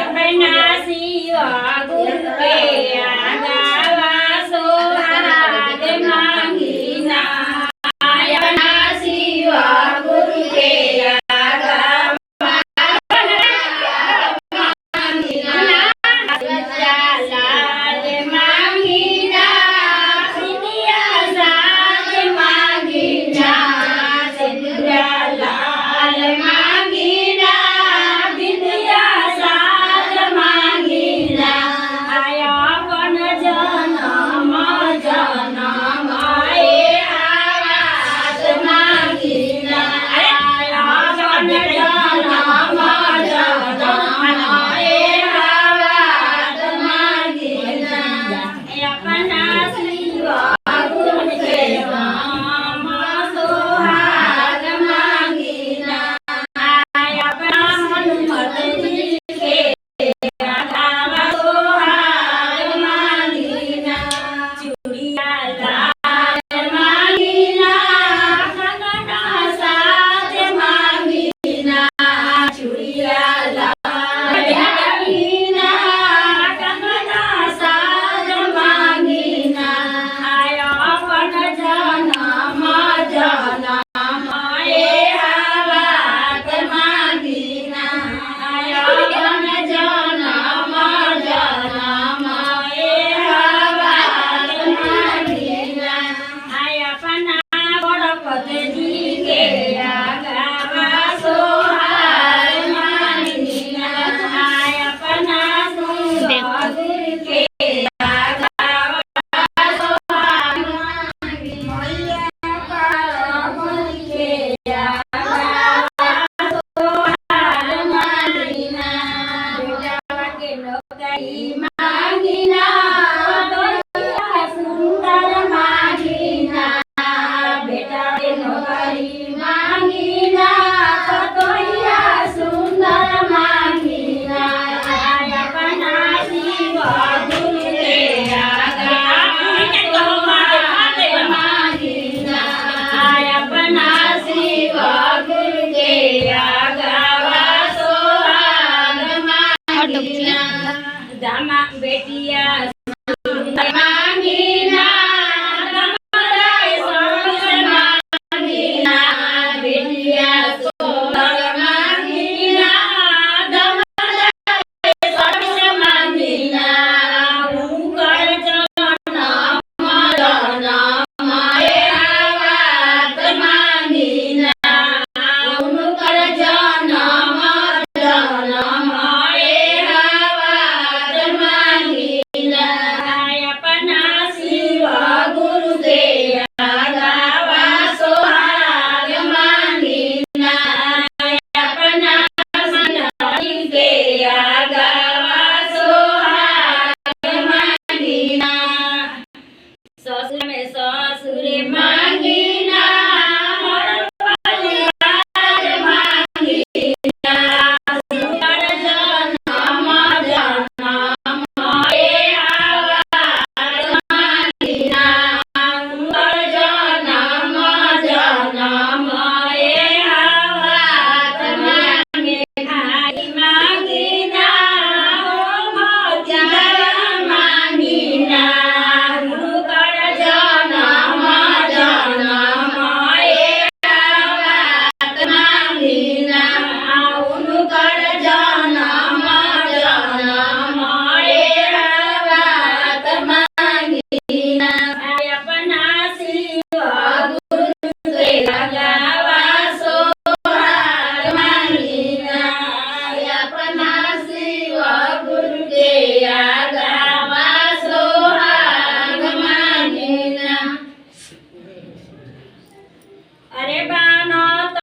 अपना शिवा गुरु के आगावा सोहाग मांगीना अपना शिवा गुरु के आगावा मांगीना लाल मांगीना सिंधिया साज मांगीना सिंधिया लाल मांगीना बिंदिया साज मांगीना आया अपन जनम जनम आए आवाज मांगीना आया अपन जनम जनम आए आवाज मांगीना अपना शिवा गुरु के नाम सोहाग मांगीना अपना हनुमत जी के आगावा सोहाग मांगीना चूड़िया लाल मांगीना कंगना साज मांगीना चूड़िया लाल मांगीना कंगना साज मांगीना आया अपन जनम जनम आए आवाज मांगीना आया अपन जनम जनम आए आवाज मांगीना आया अपना गणपति जी के आगावा सोहाग मांगीना आया अपना सुंदर गुरु के आगावा सोहाग मांगीना गुरु के आगावा सोहाग मांगीना बेटा के नौकरी मांगीना तोहिया सुंदर मांगीना बेटा के नौकरी मांगीना तोहिया सुंदर मांगीना अपना शिवा गुरु के आगावा सोहाग मांगीना अपना शिवा गुरु के आगावा सोहाग मांगीना दामा बेटिया मांगीना दमराय सोस मांगीना बेटिया सोहर मांगीना दमराय सोस मांगीना उकर जनम जनम आए आवाज मांगीना उनकर जनम जनम आए आवाज मांगीना अपना शिवा गुरु के आगावा सोहाग मांगीना